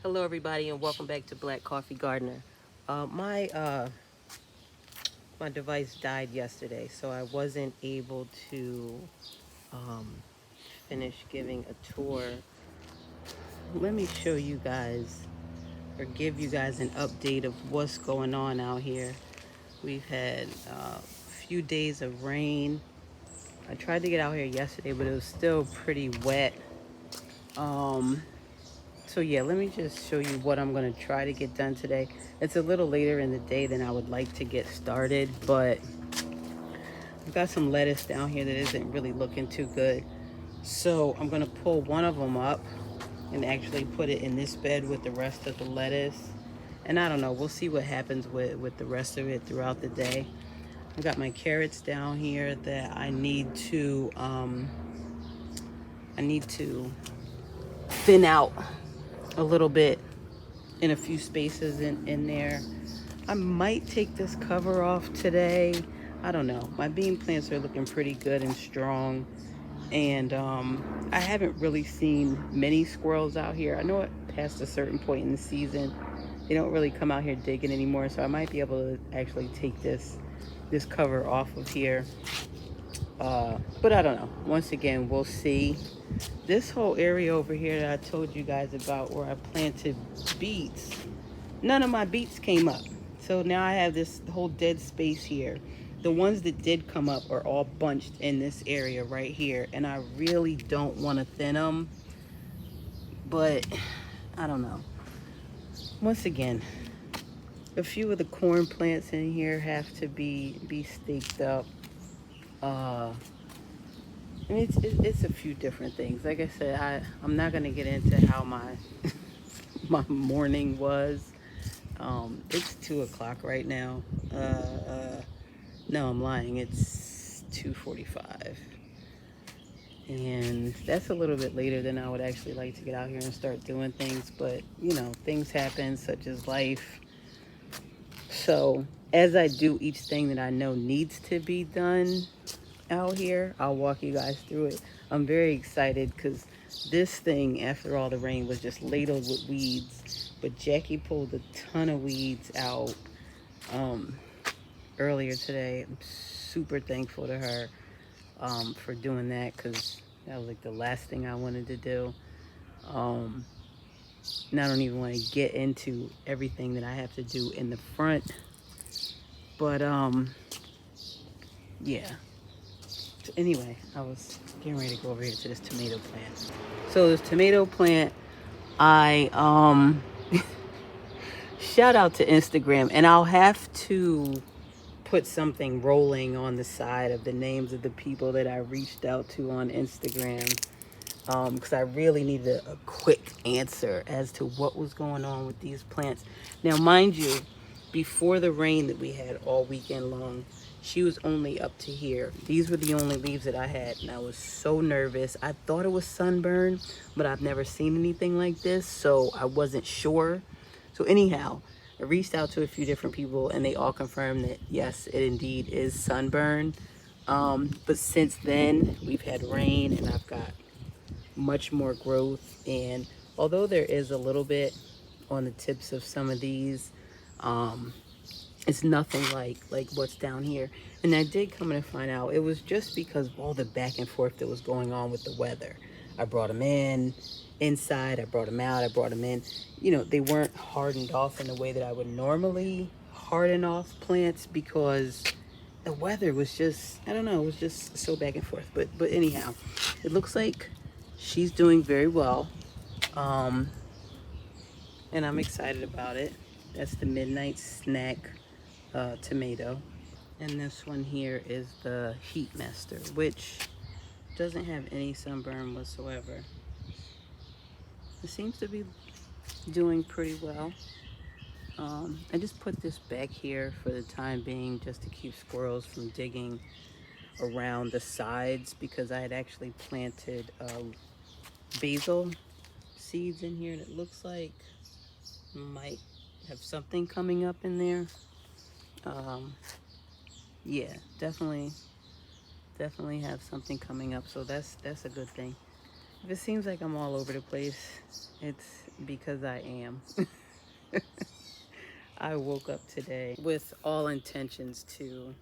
Hello, everybody, and welcome back to Black Coffee Gardener. My device died yesterday, so I wasn't able to um, finish giving a tour. Let me show you guys, or give you guys an update of what's going on out here. We've had a few days of rain. I tried to get out here yesterday, but it was still pretty wet. Um, So yeah, let me just show you what I'm gonna try to get done today. It's a little later in the day than I would like to get started, but I've got some lettuce down here that isn't really looking too good. So I'm gonna pull one of them up and actually put it in this bed with the rest of the lettuce. And I don't know, we'll see what happens with the rest of it throughout the day. I've got my carrots down here that I need to thin out a little bit in a few spaces in there. I might take this cover off today. I don't know. My bean plants are looking pretty good and strong. And I haven't really seen many squirrels out here. I know it past a certain point in the season, they don't really come out here digging anymore. So I might be able to actually take this cover off of here. But I don't know. Once again, we'll see. This whole area over here that I told you guys about where I planted beets, none of my beets came up. So now I have this whole dead space here. The ones that did come up are all bunched in this area right here. And I really don't want to thin them. But I don't know. Once again, a few of the corn plants in here have to be staked up. Uh, and it's a few different things. Like I said, I'm not going to get into how my my morning was. It's 2 o'clock right now. No, I'm lying. It's 2:45, and that's a little bit later than I would actually like to get out here and start doing things. But you know, things happen, such as life. So as I do each thing that I know needs to be done out here, I'll walk you guys through it. I'm very excited because this thing, after all the rain, was just ladled with weeds. But Jackie pulled a ton of weeds out um, earlier today. I'm super thankful to her for doing that because that was like the last thing I wanted to do. Um, and I don't even want to get into everything that I have to do in the front. But yeah. So anyway, I was getting ready to go over here to this tomato plant. So this tomato plant, I shout out to Instagram, and I'll have to put something rolling on the side of the names of the people that I reached out to on Instagram, because I really needed a quick answer as to what was going on with these plants. Now, mind you, before the rain that we had all weekend long, she was only up to here. These were the only leaves that I had, and I was so nervous. I thought it was sunburn, but I've never seen anything like this, so I wasn't sure. So anyhow, I reached out to a few different people, and they all confirmed that yes, it indeed is sunburn. But since then, we've had rain, and I've got much more growth. And although there is a little bit on the tips of some of these, um, it's nothing like what's down here. And I did come in to find out it was just because of all the back and forth that was going on with the weather. I brought them in inside, I brought them out, I brought them in. You know, they weren't hardened off in the way that I would normally harden off plants because the weather was just, I don't know, it was just so back and forth. But anyhow, it looks like she's doing very well. Um, and I'm excited about it. That's the midnight snack tomato. And this one here is the Heat Master, which doesn't have any sunburn whatsoever. It seems to be doing pretty well. I just put this back here for the time being just to keep squirrels from digging around the sides because I had actually planted basil seeds in here that looks like might have something coming up in there. Um, yeah, definitely have something coming up, so that's a good thing. If it seems like I'm all over the place, it's because I am. I woke up today with all intentions to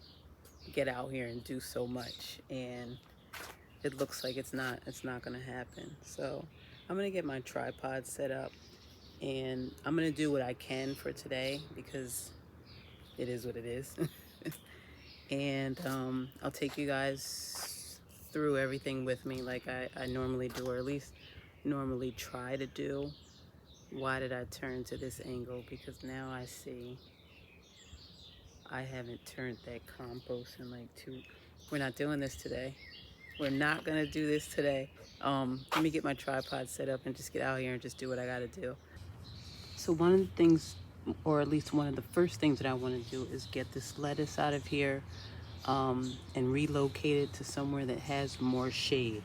get out here and do so much, and it looks like it's not gonna happen. So I'm gonna get my tripod set up, and I'm gonna do what I can for today because it is what it is. And I'll take you guys through everything with me like I normally do, or at least normally try to do. Why did I turn to this angle? Because now I see I haven't turned that compost in like we're not doing this today. We're not gonna do this today. Let me get my tripod set up and just get out here and just do what I gotta do. So one of the things, or at least one of the first things that I want to do is get this lettuce out of here and relocate it to somewhere that has more shade.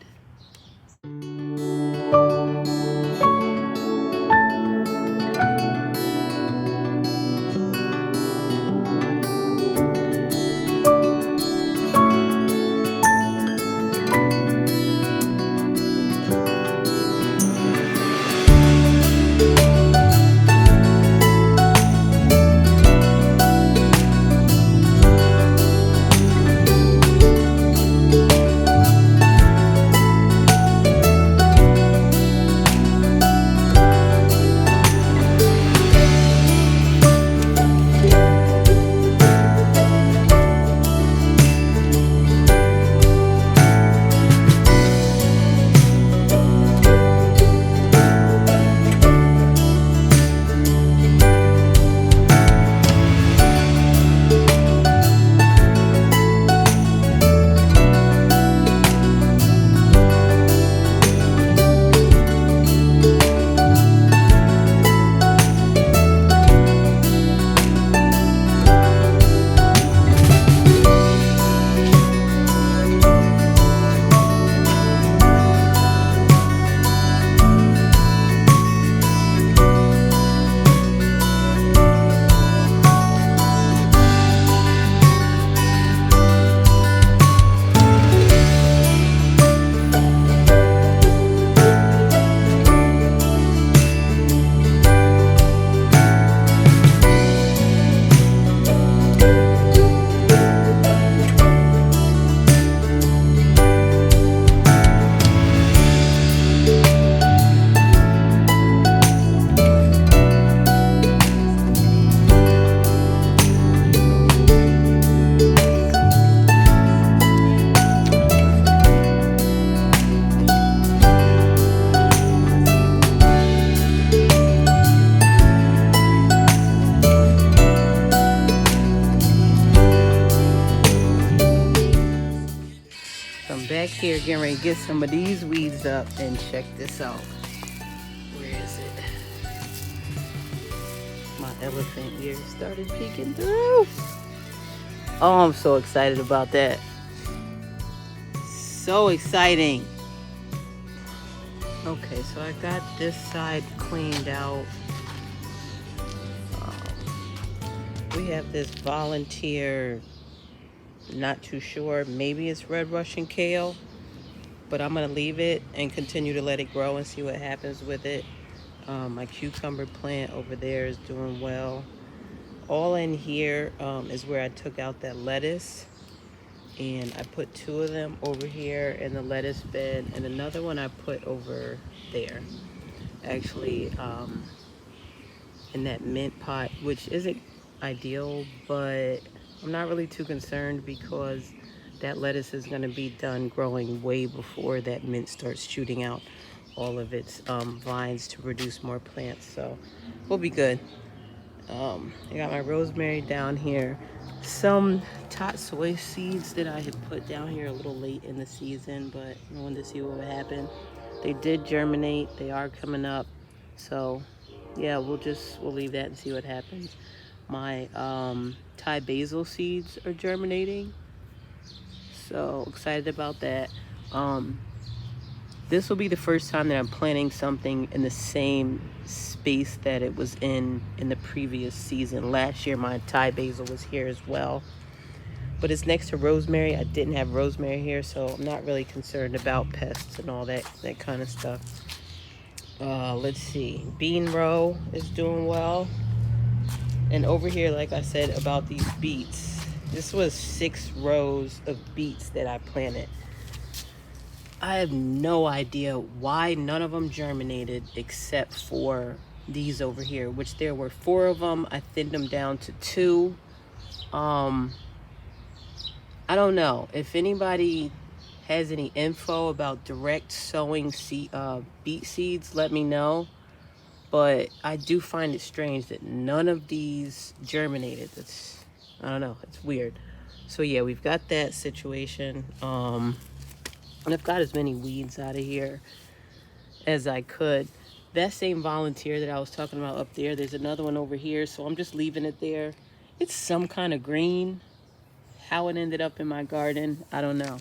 I'm back here getting ready to get some of these weeds up, and check this out. Where is it? My elephant ear started peeking through. Oh, I'm so excited about that. So exciting. Okay, so I got this side cleaned out. We have this volunteer, not too sure, maybe it's red Russian kale, but I'm gonna leave it and continue to let it grow and see what happens with it. My cucumber plant over there is doing well. All in here is where I took out that lettuce, and I put 2 of them over here in the lettuce bed, and another one I put over there. Actually, in that mint pot, which isn't ideal, but I'm not really too concerned because that lettuce is going to be done growing way before that mint starts shooting out all of its vines to produce more plants, so we'll be good. I got my rosemary down here, some tot soy seeds that I had put down here a little late in the season, but I wanted to see what would happen. They did germinate, they are coming up, so yeah, we'll leave that and see what happens. My Thai basil seeds are germinating, so excited about that. This will be the first time that I'm planting something in the same space that it was in the previous season. Last year my Thai basil was here as well, but it's next to rosemary. I didn't have rosemary here, so I'm not really concerned about pests and all that kind of stuff. Let's see. Bean row is doing well. And over here, like I said about these beets, this was 6 rows of beets that I planted. I have no idea why none of them germinated except for these over here, which there were 4 of them. I thinned them down to 2. I don't know if anybody has any info about direct sowing beet seeds, let me know. But I do find it strange that none of these germinated. I don't know, it's weird. So yeah, we've got that situation. And I've got as many weeds out of here as I could. That same volunteer that I was talking about up there, there's another one over here, so I'm just leaving it there. It's some kind of green. How it ended up in my garden, I don't know.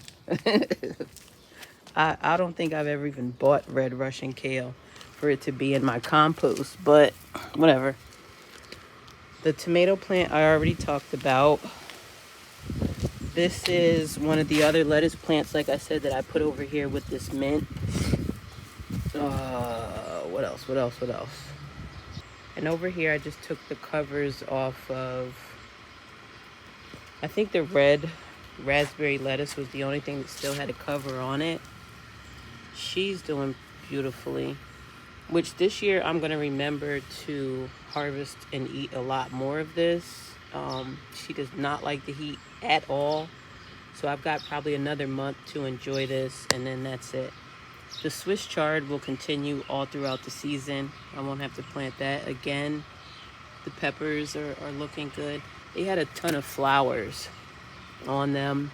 I don't think I've ever even bought red Russian kale for it to be in my compost, but whatever. The tomato plant I already talked about. This is one of the other lettuce plants, like I said, that I put over here with this mint. What else? And over here, I just took the covers off of, I think the red raspberry lettuce was the only thing that still had a cover on it. She's doing beautifully, which this year I'm going to remember to harvest and eat a lot more of this. She does not like the heat at all. So I've got probably another month to enjoy this, and then that's it. The Swiss chard will continue all throughout the season. I won't have to plant that again. The peppers are looking good. They had a ton of flowers on them.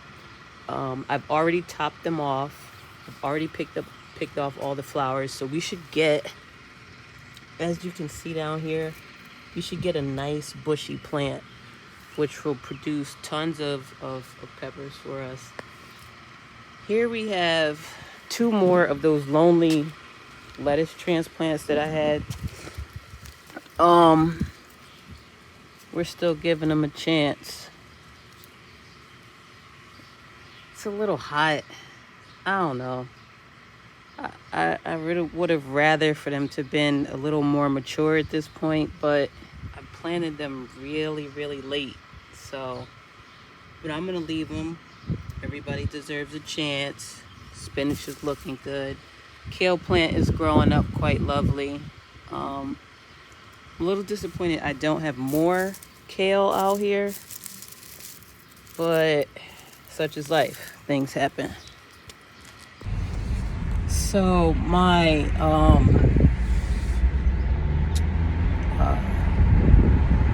I've already topped them off. I've already picked off all the flowers. So we should get, as you can see down here, you should get a nice bushy plant, which will produce tons of peppers for us. Here we have 2 more of those lonely lettuce transplants that I had. We're still giving them a chance. It's a little hot. I don't know. I really would have rather for them to have been a little more mature at this point, but I planted them really, really late. So, but I'm going to leave them. Everybody deserves a chance. Spinach is looking good. Kale plant is growing up quite lovely. I'm a little disappointed I don't have more kale out here, but such is life. Things happen. So my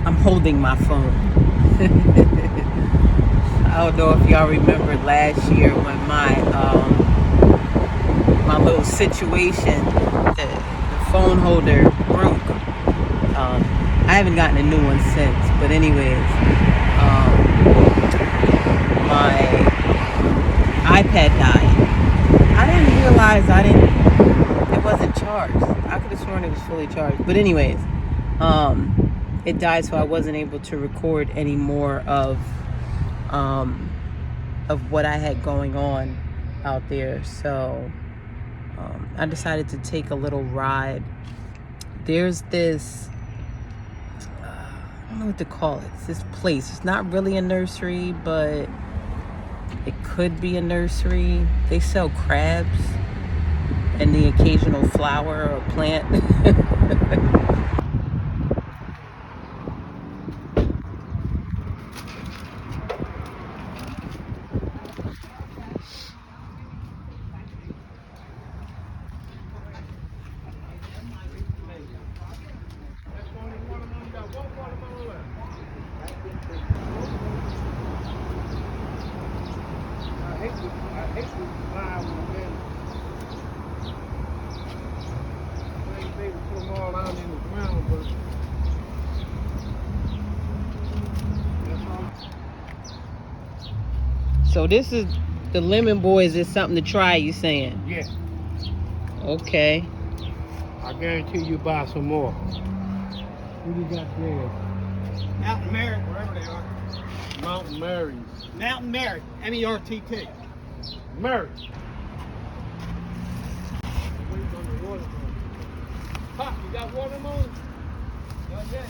I'm holding my phone. I don't know if y'all remember last year when my little situation, the phone holder broke. I haven't gotten a new one since, but anyways, my iPad died. I didn't realize it wasn't charged. I could have sworn it was fully charged. But anyways, it died, so I wasn't able to record any more of what I had going on out there. So I decided to take a little ride. There's this, I don't know what to call it. It's this place. It's not really a nursery, but it could be a nursery. They sell crabs and the occasional flower or plant. So this is the lemon boys. Is something to try, you saying? Yeah. Okay. I guarantee you buy some more. What do you got there? Out in America, wherever they are. Mountain Mary. Mountain Mary, M-E-R-T-T. Mary. Waiting on the watermelon. Pop, you got watermelon? Not yet.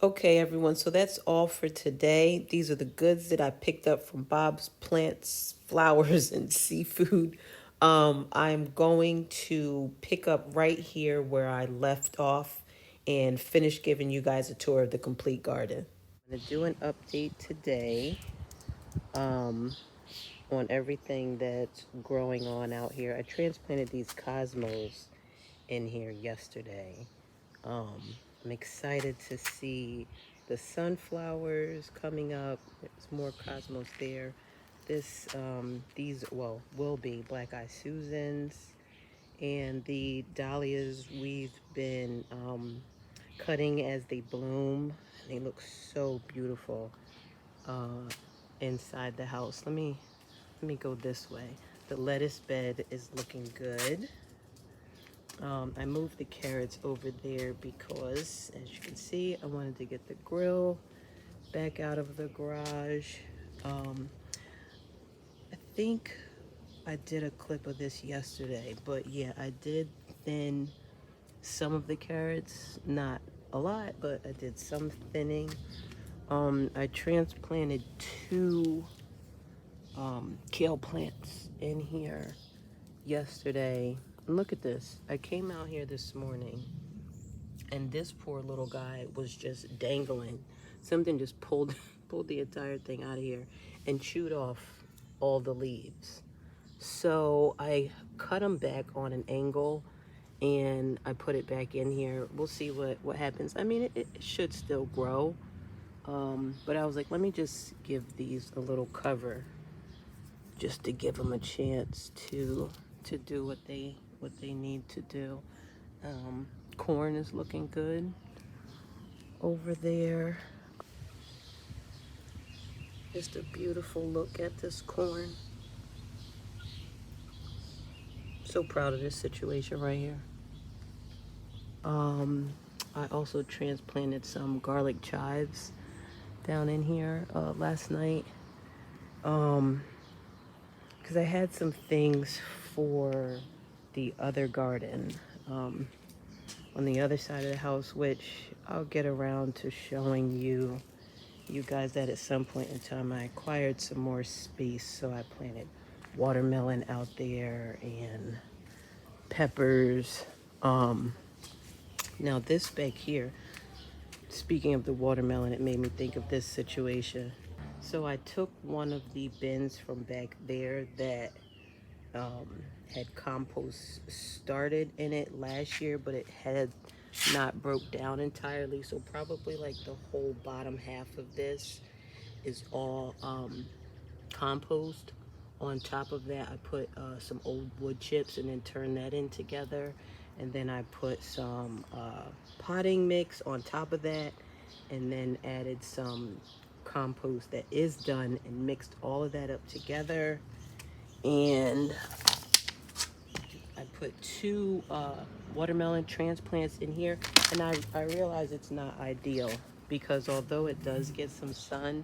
Okay, everyone, so that's all for today. These are the goods that I picked up from Bob's Plants, Flowers, and Seafood. I'm going to pick up right here where I left off and finish giving you guys a tour of the complete garden. I'm going to do an update today on everything that's growing on out here. I transplanted these cosmos in here yesterday. I'm excited to see the sunflowers coming up. There's more cosmos there. These will be black eye Susans, and the dahlias we've been cutting as they bloom. They look so beautiful inside the house. Let me go this way. The lettuce bed is looking good. I moved the carrots over there because, as you can see, I wanted to get the grill back out of the garage. I think I did a clip of this yesterday, but yeah, I did thin some of the carrots, not a lot, but I did some thinning. I transplanted two kale plants in here yesterday. And look at this. I came out here this morning and this poor little guy was just dangling. Something just pulled pulled the entire thing out of here and chewed off all the leaves. So I cut him back on an angle and I put it back in here. We'll see what happens. I mean, it should still grow. But I was like, let me just give these a little cover just to give them a chance to do what they need to do. Corn is looking good over there. Just a beautiful look at this corn. So proud of this situation right here. I also transplanted some garlic chives down in here last night. Because I had some things for the other garden on the other side of the house, which I'll get around to showing you guys that at some point in time. I acquired some more space, so I planted watermelon out there and peppers. Now this back here, speaking of the watermelon, it made me think of this situation. So I took one of the bins from back there that had compost started in it last year, but it had not broke down entirely. So probably like the whole bottom half of this is all compost. On top of that, I put some old wood chips and then turned that in together. And then I put some potting mix on top of that, and then added some compost that is done and mixed all of that up together. And I put two watermelon transplants in here, and I realize it's not ideal because although it does get some sun,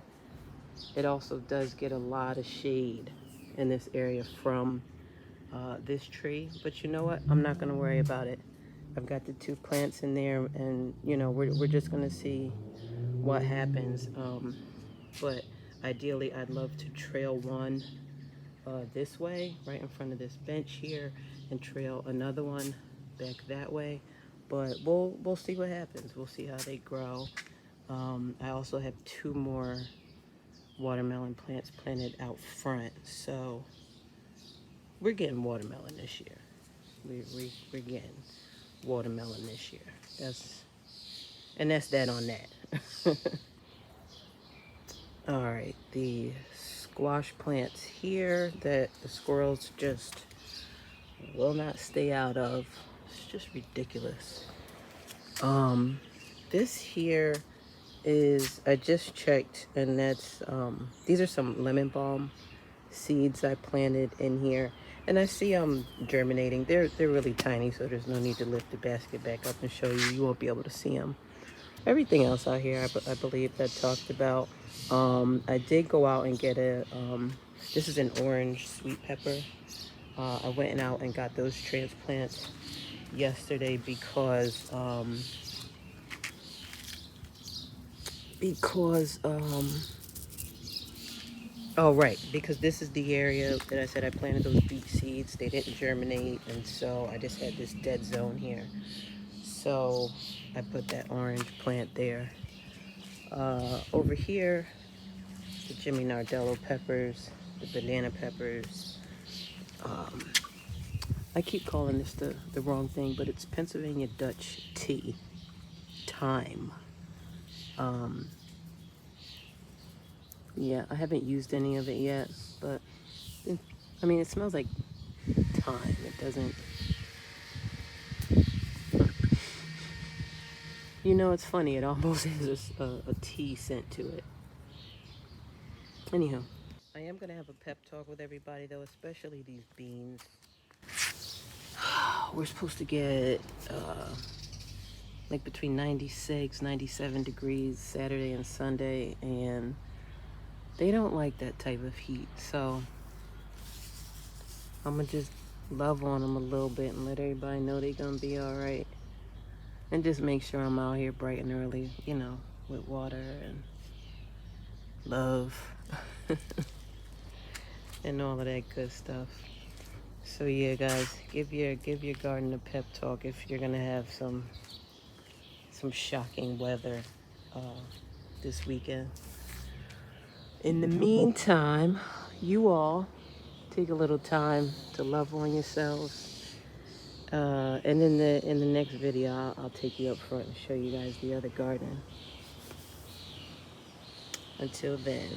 it also does get a lot of shade in this area from this tree. But you know what? I'm not going to worry about it. I've got the two plants in there, and you know, we're just going to see what happens. But ideally, I'd love to trail one this way, right in front of this bench here, and trail another one back that way. But we'll see what happens. We'll see how they grow. I also have two more watermelon plants planted out front, so we're getting watermelon this year. We're getting watermelon this year. That's that on that. All right, the squash plants here that the squirrels just will not stay out of. It's just ridiculous. This here is, I just checked, and that's these are some lemon balm seeds I planted in here, and I see them germinating. They're really tiny, so there's no need to lift the basket back up and show you. You won't be able to see them. everything else out here, I believe that talked about. I did go out and get a, this is an orange sweet pepper. I went out and got those transplants yesterday because, oh, right, because this is the area that I said I planted those beet seeds. They didn't germinate, and so I just had this dead zone here. So I put that orange plant there. Over here, the Jimmy Nardello peppers, the banana peppers. I keep calling this the wrong thing, but it's Pennsylvania Dutch tea. Thyme. Yeah, I haven't used any of it yet, but I mean, it smells like thyme. It doesn't. You know, it's funny. It almost has a tea scent to it. Anyhow, I am gonna have a pep talk with everybody though, especially these beans. We're supposed to get like between 96, 97 degrees Saturday and Sunday, and they don't like that type of heat. So I'm gonna just love on them a little bit and let everybody know they're gonna be all right. And just make sure I'm out here bright and early, you know, with water and love and all of that good stuff. So yeah, guys, give your garden a pep talk if you're gonna have some shocking weather this weekend. In the meantime, you all take a little time to love on yourselves. And in the next video, I'll take you up front and show you guys the other garden. Until then.